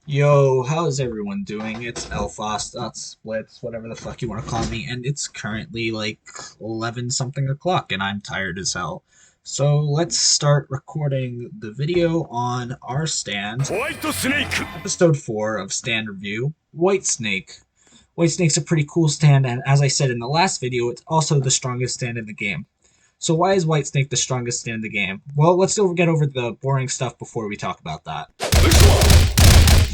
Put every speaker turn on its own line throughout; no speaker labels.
Yo, how's everyone doing? It's Splits, whatever the fuck you want to call me, and it's currently like 11 something o'clock, and I'm tired as hell. So let's start recording the video on our stand,
Whitesnake!
episode 4 of Stand Review, Whitesnake. Whitesnake's a pretty cool stand, and as I said in the last video, it's also the strongest stand in the game. So why is Whitesnake the strongest stand in the game? Well, let's get over the boring stuff before we talk about that.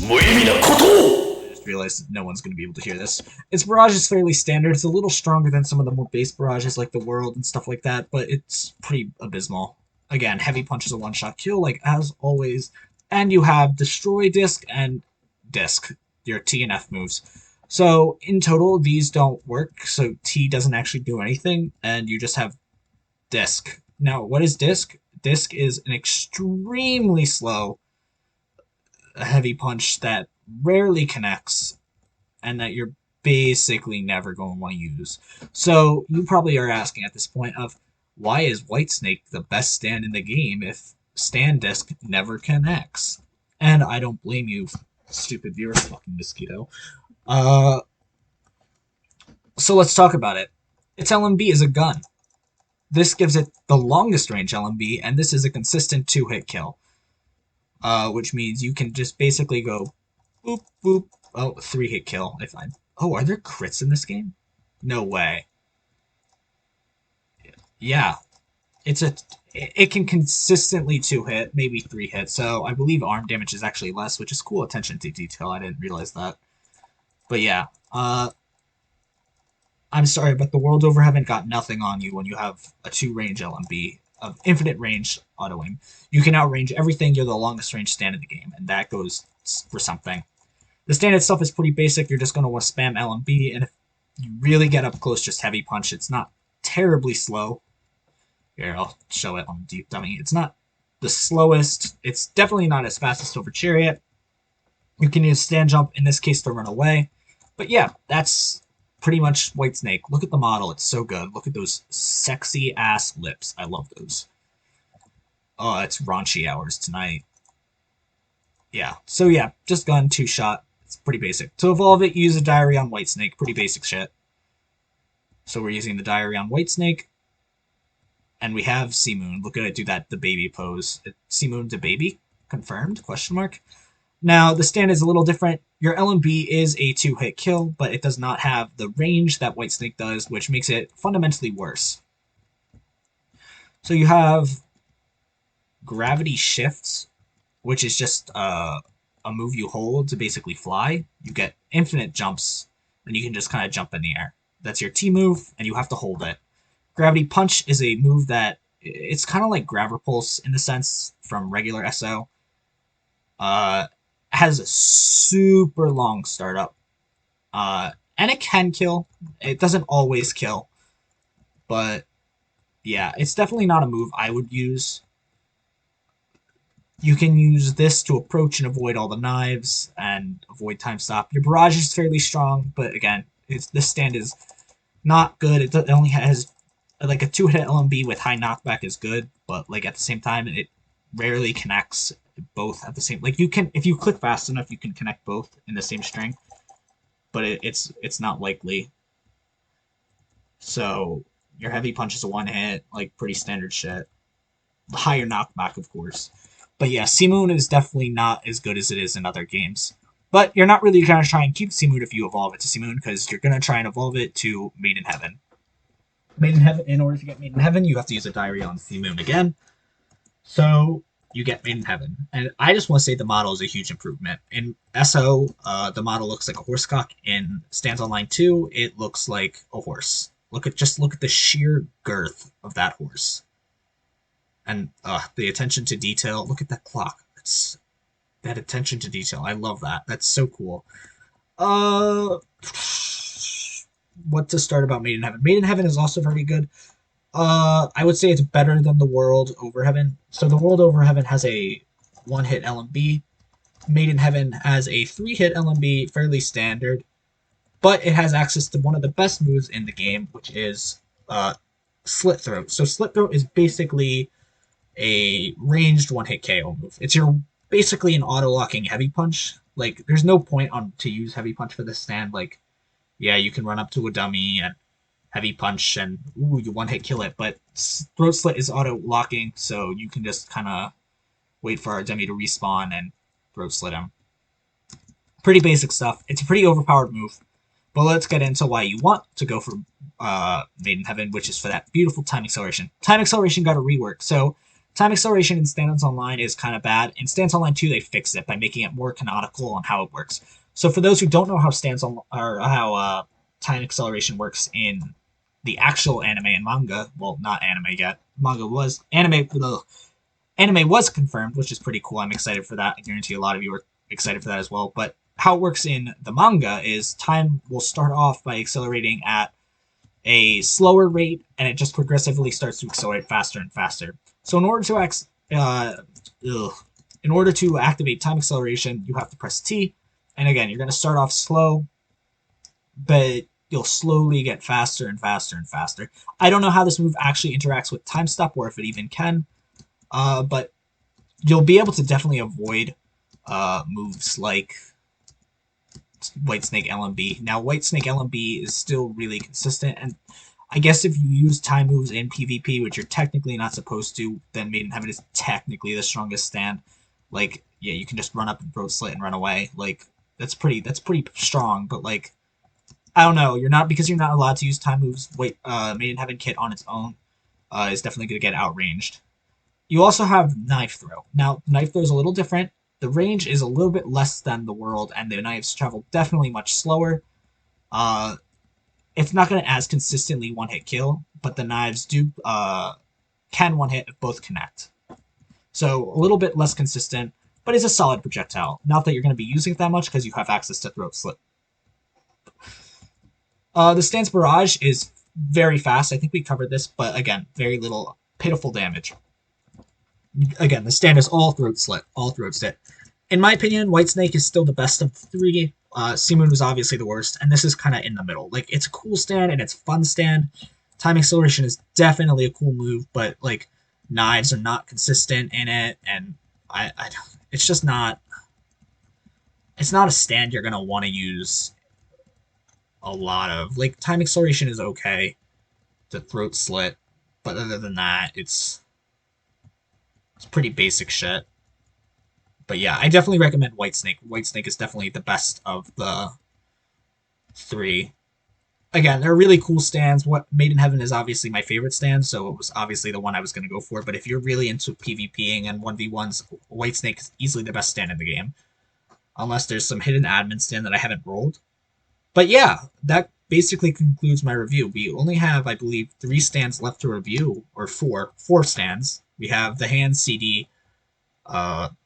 I just realized no one's going to be able to hear this. Its barrage is fairly standard. It's a little stronger than some of the more base barrages like the World and stuff like that, but it's pretty abysmal. Again, heavy punch is a one-shot kill, like as always. And you have Destroy Disc and Disc, your T and F moves. So in total, these don't work, so T doesn't actually do anything, and you just have Disc. Now, what is Disc? Disc is an extremely slow heavy punch that rarely connects and that you're basically never going to want to use. So you probably are asking at this point of why is Whitesnake the best stand in the game if stand disc never connects? And I don't blame you, stupid viewer, fucking mosquito. Uh, so let's talk about it. Its LMB is a gun. This gives it the longest range LMB, and this is a consistent 2-hit kill. Which means you can just basically go boop, boop. Oh, 3-hit kill. If I Oh, are there crits in this game? No way. Yeah, it's a. It can consistently 2-hit, maybe 3-hit. So I believe arm damage is actually less, which is cool attention to detail. I didn't realize that. But yeah, I'm sorry, but the World Over Heaven got nothing on you when you have a 2-range LMB of infinite range auto aim. You can outrange everything. You're the longest range stand in the game, and that goes for something. The stand itself is pretty basic. You're just going to want to spam LMB, and if you really get up close, just heavy punch. It's not terribly slow. Here, I'll show it on Deep Dummy. It's not the slowest. It's definitely not as fast as Silver Chariot. You can use stand jump, in this case, to run away. But yeah, that's pretty much Whitesnake. Look at the model. It's so good. Look at those sexy ass lips. I love those. Oh, it's raunchy hours tonight. Yeah. So yeah, just gun, 2-shot. It's pretty basic. To evolve it, use a diary on Whitesnake. Pretty basic shit. So we're using the diary on Whitesnake. And we have Cmoon. Look at it do the baby pose. Cmoon to baby? Confirmed? Question mark. Now, the stand is a little different. Your LMB is a 2-hit kill, but it does not have the range that Whitesnake does, which makes it fundamentally worse. So you have Gravity Shift, which is just a move you hold to basically fly. You get infinite jumps, and you can just kind of jump in the air. That's your T move, and you have to hold it. Gravity Punch is a move that it's kind of like Gravitar in the sense from regular SO. Has a super long startup. And it can kill. It doesn't always kill. But yeah, it's definitely not a move I would use. You can use this to approach and avoid all the knives and avoid time stop. Your barrage is fairly strong, but again, this stand is not good. It only has like a 2-hit LMB with high knockback is good, but like at the same time, it rarely connects both at the same. Like you can, if you click fast enough, you can connect both in the same string, but it's not likely. So your heavy punch is a 1-hit, like pretty standard shit. The higher knockback, of course. But yeah, Cmoon is definitely not as good as it is in other games. But you're not really going to try and keep Cmoon if you evolve it to Cmoon, because you're going to try and evolve it to Made in Heaven. Made in Heaven, in order to get Made in Heaven, you have to use a diary on Cmoon again. So you get Made in Heaven. And I just want to say the model is a huge improvement. In SO, the model looks like a horsecock. In Stands Online 2, it looks like a horse. Look at the sheer girth of that horse. And the attention to detail. Look at that clock. It's that attention to detail. I love that. That's so cool. Uh, what to start about Made in Heaven? Made in Heaven is also very good. I would say it's better than the World Over Heaven. So the World Over Heaven has a 1-hit LMB. Made in Heaven has a 3-hit LMB, fairly standard, but it has access to one of the best moves in the game, which is Slit Throat. So Slit Throat is basically a ranged 1-hit KO move. It's your basically an auto-locking heavy punch Like, there's no point on to use Heavy Punch for this stand. Like, yeah, you can run up to a dummy and Heavy Punch and ooh, you one hit kill it, but Throat Slit is auto locking, so you can just kind of wait for our dummy to respawn and Throat Slit him. Pretty basic stuff. It's a pretty overpowered move. But let's get into why you want to go for Made in Heaven, which is for that beautiful time acceleration. Time acceleration got a rework. So time acceleration in Stands Online is kind of bad. In Stands Online 2, they fixed it by making it more canonical on how it works. So for those who don't know how how time acceleration works in the actual anime and manga, well, not anime yet. Manga was anime was confirmed, which is pretty cool. I'm excited for that. I guarantee a lot of you are excited for that as well. But how it works in the manga is time will start off by accelerating at a slower rate, and it just progressively starts to accelerate faster and faster. So in order to activate time acceleration, you have to press T, and again, you're going to start off slow, but you'll slowly get faster and faster and faster. I don't know how this move actually interacts with time stop, or if it even can, but you'll be able to definitely avoid moves like Whitesnake LMB. Now, Whitesnake LMB is still really consistent, and I guess if you use time moves in PvP, which you're technically not supposed to, then Made in Heaven is technically the strongest stand. Like, yeah, you can just run up and Throat Slit and run away. Like, that's pretty strong, but like, I don't know, you're not allowed to use time moves. Made in Heaven kit on its own is definitely going to get outranged. You also have Knife Throw. Now, Knife Throw is a little different. The range is a little bit less than the world, and the knives travel definitely much slower. It's not going to as consistently one-hit kill, but the knives do can one-hit if both connect. So a little bit less consistent, but it's a solid projectile. Not that you're going to be using it that much because you have access to Throat Slit. The Stance Barrage is very fast. I think we covered this, but again, very little pitiful damage. Again, the stand is all Throat Slit. In my opinion, Whitesnake is still the best of the three. Cmoon was obviously the worst, and this is kind of in the middle. Like, it's a cool stand, and it's a fun stand. Time Acceleration is definitely a cool move, but, like, knives are not consistent in it, and it's just not... It's not a stand you're going to want to use a lot of. Like, Time Acceleration is okay to Throat Slit, but other than that, it's pretty basic shit. But yeah, I definitely recommend Whitesnake. Whitesnake is definitely the best of the three. Again, they're really cool stands. What Made in Heaven is obviously my favorite stand, so it was obviously the one I was going to go for. But if you're really into PvPing and 1v1s, Whitesnake is easily the best stand in the game. Unless there's some hidden admin stand that I haven't rolled. But yeah, that basically concludes my review. We only have, I believe, 3 stands left to review, or 4 stands. We have the Hand CD,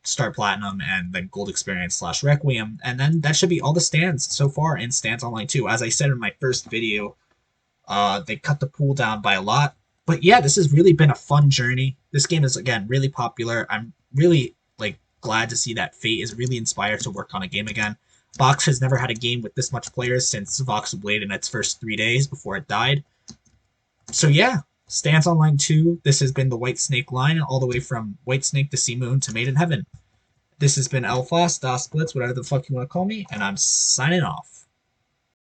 Star Platinum, and then Gold Experience / Requiem, and then that should be all the stands so far in Stands Online 2. As I said in my first video, they cut the pool down by a lot. But yeah, this has really been a fun journey. This game is, again, really popular. I'm really, like, glad to see that Fate is really inspired to work on a game again. Vox has never had a game with this much players since Vox Blade in its first 3 days before it died. So yeah, Stands Online 2, this has been the Whitesnake line, all the way from Whitesnake to Cmoon to Made in Heaven. This has been Elfos, Das Blitz, whatever the fuck you want to call me, and I'm signing off.